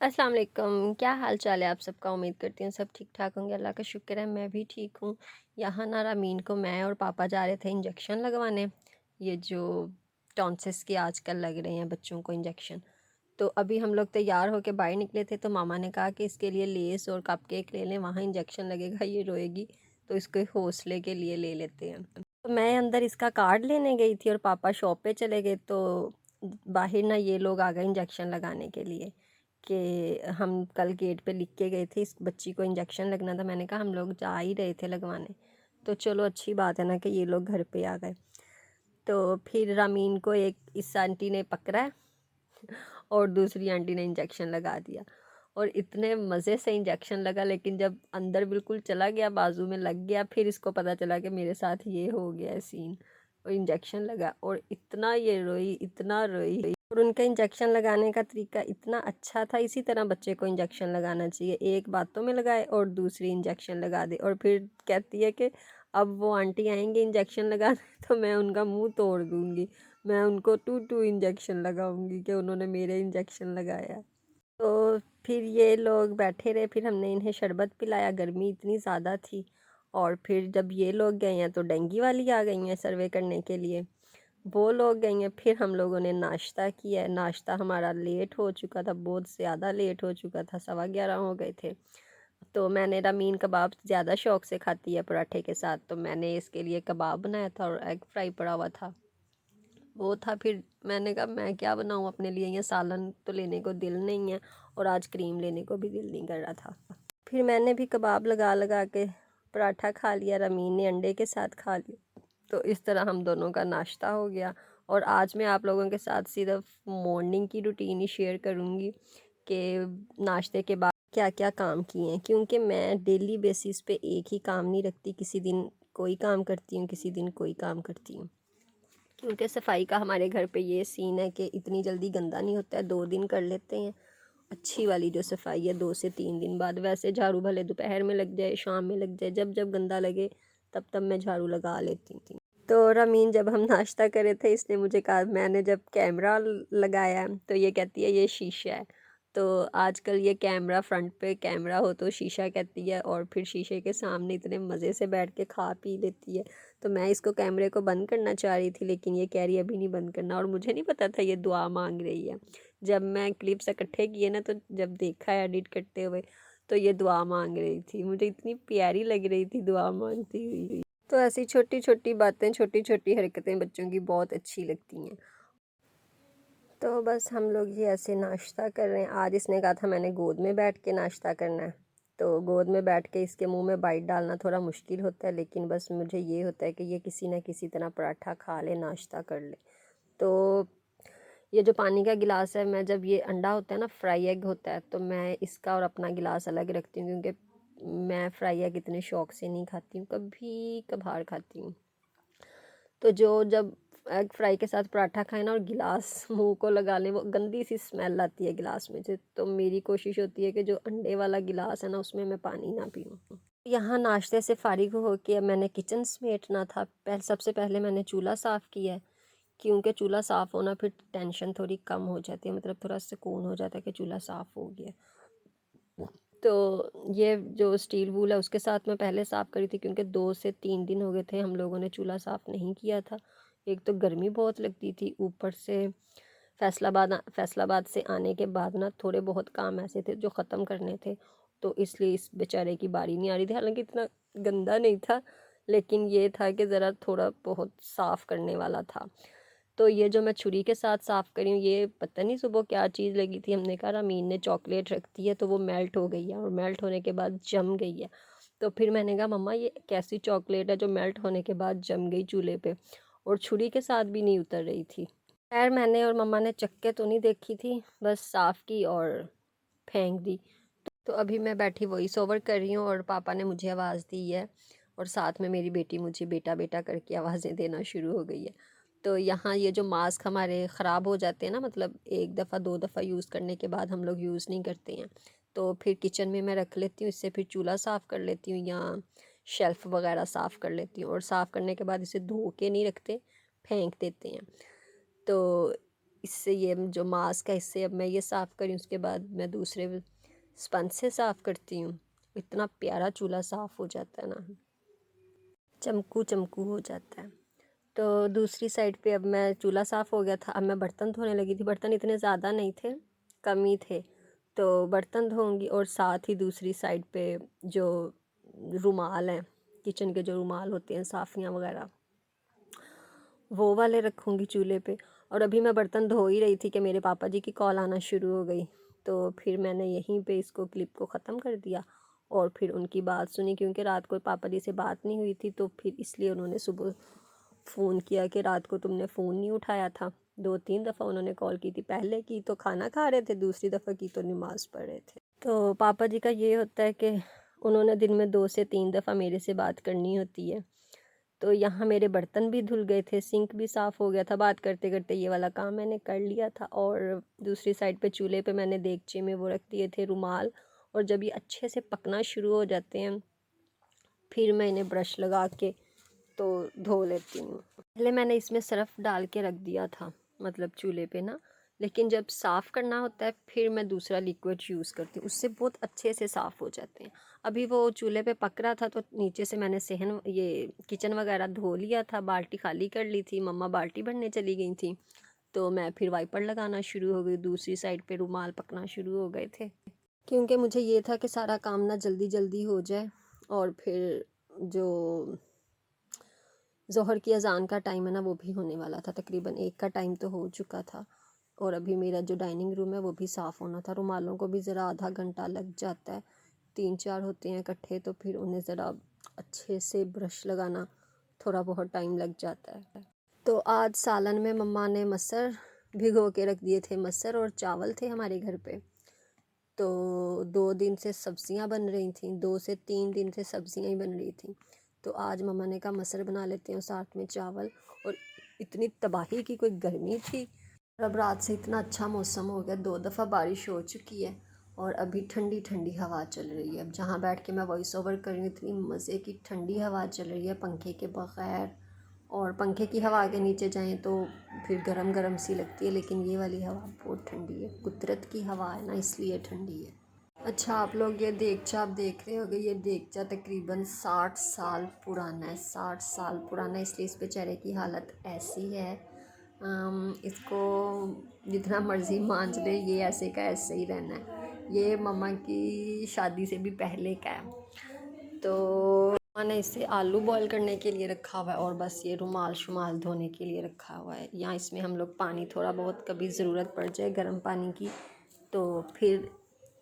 अस्सलाम वालेकुम। क्या हाल चाल है आप सबका? उम्मीद करती हूँ सब ठीक ठाक होंगे। अल्लाह का शुक्र है मैं भी ठीक हूँ। यहाँ ना रामीन को मैं और पापा जा रहे थे इंजेक्शन लगवाने। ये जो टॉन्सिस के आजकल लग रहे हैं बच्चों को इंजेक्शन। तो अभी हम लोग तैयार होकर बाहर निकले थे तो मामा ने कहा कि इसके लिए लेस और कपकेक ले लें, वहाँ इंजेक्शन लगेगा, ये रोएगी तो इसको हौसले के लिए ले लेते हैं। तो मैं अंदर इसका कार्ड लेने गई थी और पापा शॉप पे चले गए, तो बाहर ना ये लोग आ गए इंजेक्शन लगाने के लिए कि हम कल गेट पे लिख के गए थे इस बच्ची को इंजेक्शन लगना था। मैंने कहा हम लोग जा ही रहे थे लगवाने, तो चलो अच्छी बात है ना कि ये लोग घर पे आ गए। तो फिर रामीन को एक इस आंटी ने पकड़ा है और दूसरी आंटी ने इंजेक्शन लगा दिया और इतने मज़े से इंजेक्शन लगा, लेकिन जब अंदर बिल्कुल चला गया, बाजू में लग गया, फिर इसको पता चला कि मेरे साथ ये हो गया है सीन। और इंजेक्शन लगा और इतना ये रोई, इतना रोई। और उनका इंजेक्शन लगाने का तरीका इतना अच्छा था। इसी तरह बच्चे को इंजेक्शन लगाना चाहिए, एक बातों में लगाए और दूसरी इंजेक्शन लगा दे। और फिर कहती है कि अब वो आंटी आएंगे इंजेक्शन लगाने तो मैं उनका मुंह तोड़ दूंगी, मैं उनको टू टू इंजेक्शन लगाऊंगी कि उन्होंने मेरे इंजेक्शन लगाया। तो फिर ये लोग बैठे रहे, फिर हमने इन्हें शरबत पिलाया, गर्मी इतनी ज़्यादा थी। और फिर जब ये लोग गए हैं तो डेंगू वाली आ गई हैं सर्वे करने के लिए, वो लोग गई हैं। फिर हम लोगों ने नाश्ता किया है। नाश्ता हमारा लेट हो चुका था, बहुत ज़्यादा लेट हो चुका था, 11:15 हो गए थे। तो मैंने रमीन कबाब ज़्यादा शौक से खाती है पराठे के साथ, तो मैंने इसके लिए कबाब बनाया था और एग फ्राई पड़ा हुआ था, वो था। फिर मैंने कहा मैं क्या बनाऊँ अपने लिए, ये सालन तो लेने को दिल नहीं है और आज क्रीम लेने को भी दिल नहीं कर रहा था। फिर मैंने भी कबाब लगा लगा के पराठा खा लिया, रमीन ने अंडे के साथ खा लिया। तो इस तरह हम दोनों का नाश्ता हो गया। और आज मैं आप लोगों के साथ सिर्फ मॉर्निंग की रूटीन ही शेयर करूँगी कि नाश्ते के बाद क्या क्या काम किए हैं, क्योंकि मैं डेली बेसिस पे एक ही काम नहीं रखती, किसी दिन कोई काम करती हूँ, किसी दिन कोई काम करती हूँ। क्योंकि सफाई का हमारे घर पे ये सीन है कि इतनी जल्दी गंदा नहीं होता है, 2 दिन कर लेते हैं अच्छी वाली जो सफाई है, 2 से 3 दिन बाद। वैसे झाड़ू भले दोपहर में लग जाए, शाम में लग जाए, जब जब गंदा लगे तब तब मैं झाड़ू लगा लेती थी। तो रमीन जब हम नाश्ता कर रहे थे, इसने मुझे कहा, मैंने जब कैमरा लगाया तो ये कहती है ये शीशा है। तो आजकल ये कैमरा, फ्रंट पे कैमरा हो तो शीशा कहती है, और फिर शीशे के सामने इतने मज़े से बैठ के खा पी लेती है। तो मैं इसको कैमरे को बंद करना चाह रही थी, लेकिन ये कह रही अभी नहीं बंद करना, और मुझे नहीं पता था ये दुआ मांग रही है। जब मैं क्लिप्स इकट्ठे किए ना, तो जब देखा एडिट करते हुए, तो ये दुआ मांग रही थी, मुझे इतनी प्यारी लग रही थी दुआ मांगती हुई। तो ऐसी छोटी छोटी बातें, छोटी छोटी हरकतें बच्चों की बहुत अच्छी लगती हैं। तो बस हम लोग ये ऐसे नाश्ता कर रहे हैं। आज इसने कहा था मैंने गोद में बैठ के नाश्ता करना है, तो गोद में बैठ के इसके मुंह में बाइट डालना थोड़ा मुश्किल होता है, लेकिन बस मुझे ये होता है कि ये किसी ना किसी तरह पराठा खा ले, नाश्ता कर ले। तो ये जो पानी का गिलास है, मैं जब ये अंडा होता है ना, फ्राई एग होता है, तो मैं इसका और अपना गिलास अलग रखती हूँ, क्योंकि मैं फ्राई एग इतने शौक से नहीं खाती हूँ, कभी कभार खाती हूँ। तो जो जब एग फ्राई के साथ पराठा खाए ना और गिलास मुंह को लगा लें, वो गंदी सी स्मेल आती है गिलास में से। तो मेरी कोशिश होती है कि जो अंडे वाला गिलास है ना, उसमें मैं पानी ना पीऊँ। यहाँ नाश्ते से फारिग होकर मैंने किचन समेटना था। सबसे पहले मैंने चूल्हा साफ़ किया है, क्योंकि चूल्हा साफ़ होना फिर टेंशन थोड़ी कम हो जाती है, मतलब थोड़ा सुकून हो जाता है कि चूल्हा साफ़ हो गया। तो ये जो स्टील वूल है उसके साथ मैं पहले साफ़ करी थी, क्योंकि 2 से 3 दिन हो गए थे हम लोगों ने चूल्हा साफ़ नहीं किया था। एक तो गर्मी बहुत लगती थी, ऊपर से फैसलाबाद से आने के बाद ना थोड़े बहुत काम ऐसे थे जो ख़त्म करने थे, तो इसलिए इस बेचारे की बारी नहीं आ रही थी। हालांकि इतना गंदा नहीं था, लेकिन ये था कि ज़रा थोड़ा बहुत साफ़ करने वाला था। तो ये जो मैं छुरी के साथ साफ़ करी हूँ, ये पता नहीं सुबह क्या चीज़ लगी थी, हमने कहा रमीन ने चॉकलेट रख दी है, तो वो मेल्ट हो गई है, और मेल्ट होने के बाद जम गई है। तो फिर मैंने कहा मम्मा ये कैसी चॉकलेट है जो मेल्ट होने के बाद जम गई चूल्हे पे, और छुरी के साथ भी नहीं उतर रही थी। खैर मैंने और मम्मा ने चक्के तो नहीं देखी थी, बस साफ़ की और फेंक दी। तो अभी मैं बैठी वॉइस ओवर कर रही हूँ और पापा ने मुझे आवाज़ दी है, और साथ में मेरी बेटी मुझे बेटा बेटा करके आवाज़ें देना शुरू हो गई है। तो यहाँ ये जो मास्क हमारे ख़राब हो जाते हैं ना, मतलब एक दफ़ा 2 दफ़ा यूज़ करने के बाद हम लोग यूज़ नहीं करते हैं, तो फिर किचन में मैं रख लेती हूँ, इससे फिर चूल्हा साफ़ कर लेती हूँ या शेल्फ़ वगैरह साफ़ कर लेती हूँ। और साफ़ करने के बाद इसे धो के नहीं रखते, फेंक देते हैं। तो इससे ये जो मास्क है इससे अब मैं ये साफ़ करी, उसके बाद मैं दूसरे स्पंज से साफ़ करती हूँ। इतना प्यारा चूल्हा साफ़ हो जाता है ना, चमकू चमकू हो जाता है। तो दूसरी साइड पे अब मैं चूल्हा साफ़ हो गया था, अब मैं बर्तन धोने लगी थी। बर्तन इतने ज़्यादा नहीं थे, कम ही थे, तो बर्तन धोऊंगी और साथ ही दूसरी साइड पे जो रुमाल हैं, किचन के जो रुमाल होते हैं साफ़ियाँ वगैरह, वो वाले रखूँगी चूल्हे पे। और अभी मैं बर्तन धो ही रही थी कि मेरे पापा जी की कॉल आना शुरू हो गई, तो फिर मैंने यहीं पे इसको क्लिप को ख़त्म कर दिया और फिर उनकी बात सुनी, क्योंकि रात को पापा जी से बात नहीं हुई थी, तो फिर इसलिए उन्होंने सुबह फ़ोन किया कि रात को तुमने फ़ोन नहीं उठाया था। 2-3 दफ़ा उन्होंने कॉल की थी, पहले की तो खाना खा रहे थे, दूसरी दफ़ा की तो नमाज़ पढ़ रहे थे। तो पापा जी का ये होता है कि उन्होंने दिन में 2 से 3 दफ़ा मेरे से बात करनी होती है। तो यहाँ मेरे बर्तन भी धुल गए थे, सिंक भी साफ़ हो गया था, बात करते करते ये वाला काम मैंने कर लिया था। और दूसरी साइड पे चूल्हे पे मैंने देगचे में वो रख दिए थे रुमाल, और जब ये अच्छे से पकना शुरू हो जाते हैं फिर मैं इन्हें ब्रश लगा के तो धो लेती हूँ। पहले मैंने इसमें सर्फ़ डाल के रख दिया था, मतलब चूल्हे पे ना, लेकिन जब साफ़ करना होता है फिर मैं दूसरा लिक्विड यूज़ करती हूँ, उससे बहुत अच्छे से साफ़ हो जाते हैं। अभी वो चूल्हे पे पक रहा था तो नीचे से मैंने सहन ये किचन वगैरह धो लिया था, बाल्टी खाली कर ली थी, मम्मा बाल्टी भरने चली गई थी, तो मैं फिर वाइपर लगाना शुरू हो गई, दूसरी साइड पे रुमाल पकना शुरू हो गए थे, क्योंकि मुझे ये था कि सारा काम ना जल्दी जल्दी हो जाए। और फिर जो ज़ोहर की अज़ान का टाइम है ना, वो भी होने वाला था, तकरीबन 1 का टाइम तो हो चुका था। और अभी मेरा जो डाइनिंग रूम है वो भी साफ़ होना था। रुमालों को भी ज़रा आधा घंटा लग जाता है, 3-4 होते हैं इकट्ठे, तो फिर उन्हें ज़रा अच्छे से ब्रश लगाना थोड़ा बहुत टाइम लग जाता है। तो आज सालन में मम्मा ने मसर भिगो के रख दिए थे, मसर और चावल थे हमारे घर पे, तो 2 दिन से सब्ज़ियाँ बन रही थी, 2 से 3 दिन से सब्ज़ियाँ ही बन रही थी। तो आज मम्मा ने कहा मसर बना लेते हैं और साथ में चावल। और इतनी तबाही की कोई गर्मी थी, अब रात से इतना अच्छा मौसम हो गया, 2 दफ़ा बारिश हो चुकी है और अभी ठंडी ठंडी हवा चल रही है। अब जहाँ बैठ के मैं वॉइस ओवर कर रही हूँ इतनी मज़े की ठंडी हवा चल रही है पंखे के बग़ैर, और पंखे की हवा के नीचे जाएं तो फिर गरम गरम सी लगती है, लेकिन ये वाली हवा बहुत ठंडी है, कुदरत की हवा है ना, इसलिए ठंडी है। अच्छा, आप लोग ये देगचा आप देख रहे होगे, ये देगचा तकरीबन 60 साल पुराना है, 60 साल पुराना है, इसलिए इस बेचारे की हालत ऐसी है। इसको जितना मर्ज़ी मांझ ले, ये ऐसे का ऐसे ही रहना है। ये मम्मा की शादी से भी पहले का है। तो मैंने इसे आलू बॉईल करने के लिए रखा हुआ है और बस ये रुमाल शुमाल धोने के लिए रखा हुआ है। यहाँ इसमें हम लोग पानी थोड़ा बहुत कभी ज़रूरत पड़ जाए गर्म पानी की, तो फिर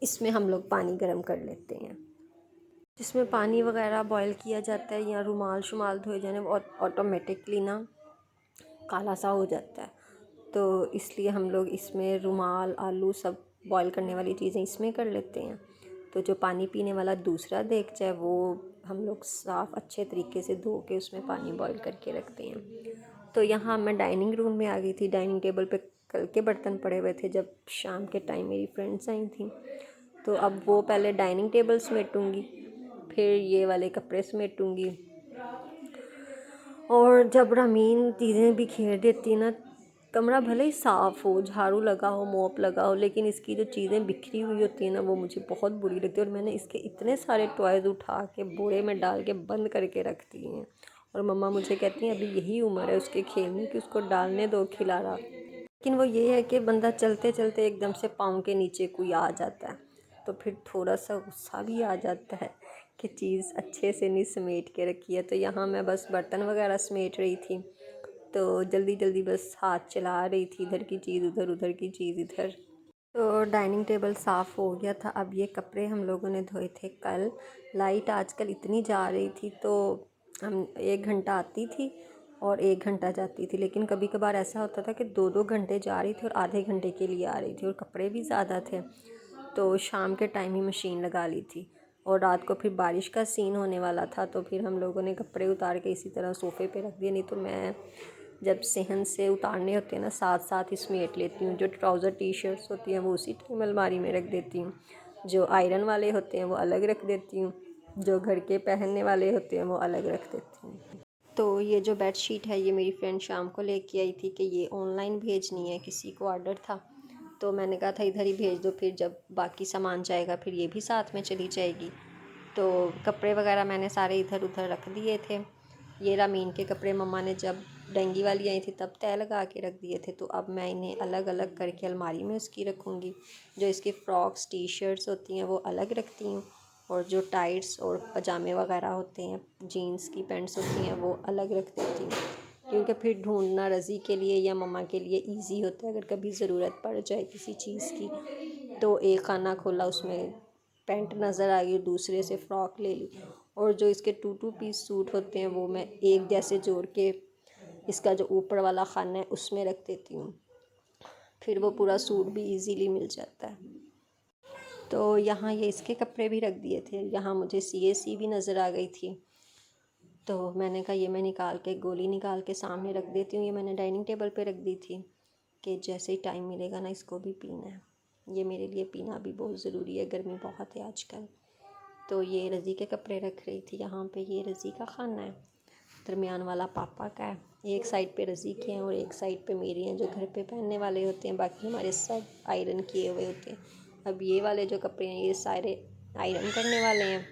इसमें हम लोग पानी गर्म कर लेते हैं। जिसमें पानी वगैरह बॉईल किया जाता है या रुमाल शुमाल धोए जाने, वो ऑटोमेटिकली ना काला सा हो जाता है, तो इसलिए हम लोग इसमें रुमाल आलू सब बॉईल करने वाली चीज़ें इसमें कर लेते हैं। तो जो पानी पीने वाला दूसरा देगचा है वो हम लोग साफ़ अच्छे तरीके से धो के उसमें पानी बॉईल करके रखते हैं। तो यहाँ मैं डाइनिंग रूम में आ गई थी, डाइनिंग टेबल पे कल के बर्तन पड़े हुए थे जब शाम के टाइम मेरी फ्रेंड्स आई थी, तो अब वो पहले डाइनिंग टेबल समेटूँगी, फिर ये वाले कपड़े समेटूँगी। और जब रमीन चीज़ें बिखेर देती है ना, कमरा भले ही साफ़ हो, झाड़ू लगा हो, मोप लगा हो, लेकिन इसकी जो चीज़ें बिखरी हुई होती हैं ना, वो मुझे बहुत बुरी लगती है। और मैंने इसके इतने सारे टॉयज़ उठा के बोरे में डाल के बंद करके रख दिए हैं, और मम्मा मुझे कहती हैं अभी यही उम्र है उसके खेलने की, उसको डालने दो खिलारा। लेकिन वो ये है कि बंदा चलते चलते एकदम से पाँव के नीचे कोई आ जाता है, तो फिर थोड़ा सा गुस्सा भी आ जाता है कि चीज़ अच्छे से नहीं समेट के रखी है। तो यहाँ मैं बस बर्तन वगैरह समेट रही थी, तो जल्दी जल्दी बस हाथ चला रही थी, इधर की चीज़ उधर, उधर की चीज़ इधर। तो डाइनिंग टेबल साफ़ हो गया था। अब ये कपड़े हम लोगों ने धोए थे कल। लाइट आजकल इतनी जा रही थी, तो हम 1 घंटा आती थी और 1 घंटा जाती थी, लेकिन कभी कभार ऐसा होता था कि 2-2 घंटे जा रही थी और आधे घंटे के लिए आ रही थी, और कपड़े भी ज़्यादा थे, तो शाम के टाइम ही मशीन लगा ली थी। और रात को फिर बारिश का सीन होने वाला था, तो फिर हम लोगों ने कपड़े उतार के इसी तरह सोफ़े पे रख दिए, नहीं तो मैं जब सहन से उतारने होते हैं ना, साथ साथ ही समेट लेती हूँ। जो ट्राउज़र टी शर्ट्स होती हैं वो उसी टाइम अलमारी में रख देती हूँ, जो आयरन वाले होते हैं वो अलग रख देती हूँ, जो घर के पहनने वाले होते हैं वो अलग रख देती हूँ। तो ये जो बेडशीट है ये मेरी फ्रेंड शाम को लेके आई थी कि ये ऑनलाइन भेजनी है, किसी को ऑर्डर था। तो मैंने कहा था इधर ही भेज दो, फिर जब बाकी सामान जाएगा फिर ये भी साथ में चली जाएगी। तो कपड़े वगैरह मैंने सारे इधर उधर रख दिए थे। ये रामीन के कपड़े मम्मा ने जब डेंगी वाली आई थी तब तय लगा के रख दिए थे, तो अब मैं इन्हें अलग अलग करके अलमारी में उसकी रखूँगी। जो इसकी फ़्रॉक्स टी शर्ट्स होती हैं वो अलग रखती हूँ, और जो टाइट्स और पजामे वगैरह होते हैं, जीन्स की पैंट्स होती हैं, वो अलग रख देती हूँ। क्योंकि फिर ढूंढना रज़ी के लिए या मम्मा के लिए इजी होता है। अगर कभी ज़रूरत पड़ जाए किसी चीज़ की तो एक खाना खोला, उसमें पैंट नज़र आ गई, दूसरे से फ़्रॉक ले ली। और जो इसके टू टू पीस सूट होते हैं वो मैं एक जैसे जोड़ के इसका जो ऊपर वाला खाना है उसमें रख देती हूँ, फिर वो पूरा सूट भी इजीली मिल जाता है। तो यहाँ ये इसके कपड़े भी रख दिए थे। यहाँ मुझे CAC भी नज़र आ गई थी, तो मैंने कहा ये मैं निकाल के गोली निकाल के सामने रख देती हूँ। ये मैंने डाइनिंग टेबल पे रख दी थी कि जैसे ही टाइम मिलेगा ना इसको भी पीना है। ये मेरे लिए पीना भी बहुत ज़रूरी है, गर्मी बहुत है आजकल। तो ये रज़ी के कपड़े रख रही थी यहाँ पे। ये रज़ी का खाना है, दरमियान वाला पापा का है। एक साइड पे रज़ी के हैं और एक साइड पे मेरे हैं जो घर पे पहनने वाले होते हैं। बाकी हमारे सब आयरन किए हुए होते हैं। अब ये वाले जो कपड़े हैं ये सारे आयरन करने वाले हैं,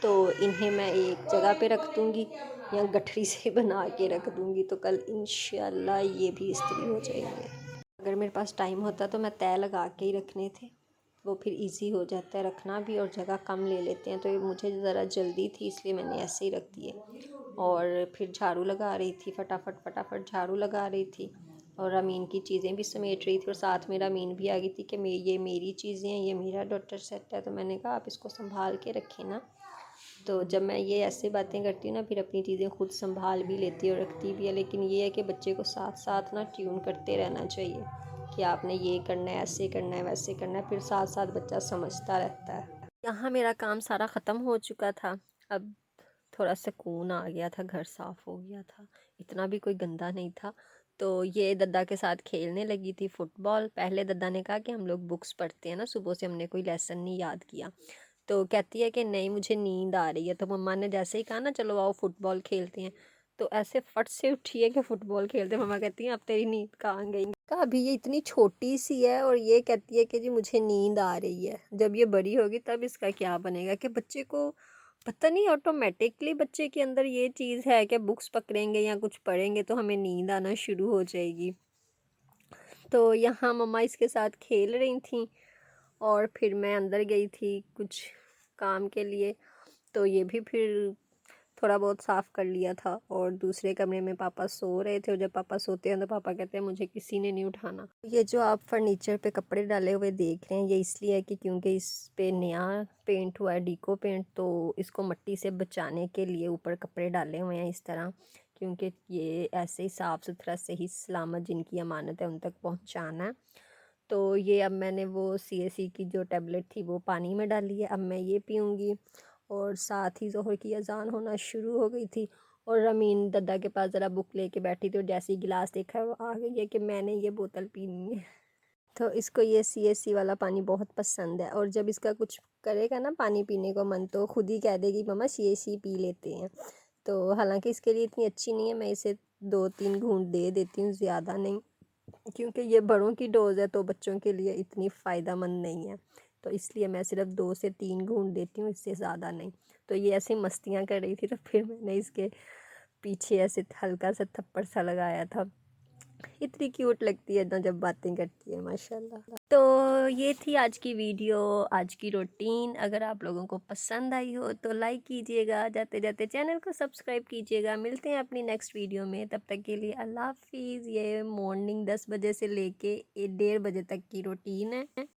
तो इन्हें मैं एक जगह पे रख दूँगी या गठरी से बना के रख दूँगी, तो कल इंशाल्लाह ये भी इस्त्री हो जाएंगे। अगर मेरे पास टाइम होता तो मैं तय लगा के ही रखने थे, वो फिर इजी हो जाता है रखना भी और जगह कम ले लेते हैं। तो ये मुझे ज़रा जल्दी थी इसलिए मैंने ऐसे ही रख दिए। और फिर झाड़ू लगा रही थी, फटाफट फटाफट झाड़ू लगा रही थी, और अमीन की चीज़ें भी समेट रही थी। और साथ में अमीन भी आ गई थी कि ये मेरी चीज़ें हैं, ये मेरा डॉटर सेट है। तो मैंने कहा आप इसको संभाल के रखें ना। तो जब मैं ये ऐसे बातें करती हूँ ना फिर अपनी चीज़ें खुद संभाल भी लेती है और रखती भी है। लेकिन ये है कि बच्चे को साथ साथ ना ट्यून करते रहना चाहिए कि आपने ये करना है, ऐसे करना है, वैसे करना है, फिर साथ साथ बच्चा समझता रहता है। यहाँ मेरा काम सारा ख़त्म हो चुका था। अब थोड़ा सुकून आ गया था, घर साफ़ हो गया था, इतना भी कोई गंदा नहीं था। तो ये दद्दा के साथ खेलने लगी थी फुटबॉल। पहले दद्दा ने कहा कि हम लोग बुक्स पढ़ते हैं ना, सुबह से हमने कोई लेसन नहीं याद किया। तो कहती है कि नहीं मुझे नींद आ रही है। तो मम्मा ने जैसे ही कहा ना चलो आओ फुटबॉल खेलते हैं, तो ऐसे फट से उठी है कि फुटबॉल खेलते। मम्मा कहती हैं अब तेरी नींद कहाँ गई। कहा अभी ये इतनी छोटी सी है और ये कहती है कि जी मुझे नींद आ रही है। जब ये बड़ी होगी तब इसका क्या बनेगा कि बच्चे को पता नहीं ऑटोमेटिकली बच्चे के अंदर ये चीज़ है कि बुक्स पकड़ेंगे या कुछ पढ़ेंगे तो हमें नींद आना शुरू हो जाएगी। तो यहाँ मम्मा इसके साथ खेल रही थी और फिर मैं अंदर गई थी कुछ काम के लिए। तो ये भी फिर थोड़ा बहुत साफ़ कर लिया था। और दूसरे कमरे में पापा सो रहे थे, और जब पापा सोते हैं तो पापा कहते हैं मुझे किसी ने नहीं उठाना। ये जो आप फर्नीचर पे कपड़े डाले हुए देख रहे हैं ये इसलिए है कि क्योंकि इस पे नया पेंट हुआ है, डीको पेंट, तो इसको मिट्टी से बचाने के लिए ऊपर कपड़े डाले हुए हैं इस तरह, क्योंकि ये ऐसे ही साफ़ सुथरा सही सलामत जिनकी अमानत है उन तक पहुँचाना है। तो ये अब मैंने वो CAC की जो टैबलेट थी वो पानी में डाली है, अब मैं ये पीऊँगी। और साथ ही ज़ोहर की अज़ान होना शुरू हो गई थी और रमीन दद्दा के पास ज़रा बुक लेके बैठी थी और जैसे ही गिलास देखा है वो आ गई है कि मैंने ये बोतल पीनी है। तो इसको ये CAC वाला पानी बहुत पसंद है, और जब इसका कुछ करेगा ना पानी पीने को मन तो खुद ही कह देगी मम्मा CAC पी लेते हैं। तो हालांकि इसके लिए इतनी अच्छी नहीं है, मैं इसे 2-3 घूंट दे देती हूँ, ज़्यादा नहीं, क्योंकि ये बड़ों की डोज़ है तो बच्चों के लिए इतनी फ़ायदेमंद नहीं है। तो इसलिए मैं सिर्फ 2 से 3 घूंट देती हूँ, इससे ज़्यादा नहीं। तो ये ऐसी मस्तियाँ कर रही थी तो फिर मैंने इसके पीछे ऐसे हल्का सा थप्पड़ सा लगाया था। इतनी क्यूट लगती है ना जब बातें करती है माशाल्लाह। तो ये थी आज की वीडियो, आज की रूटीन। अगर आप लोगों को पसंद आई हो तो लाइक कीजिएगा, जाते जाते चैनल को सब्सक्राइब कीजिएगा। मिलते हैं अपनी नेक्स्ट वीडियो में, तब तक के लिए अल्लाह हाफिज़। ये मॉर्निंग 10 बजे से लेके 1:30 बजे तक की रूटीन है।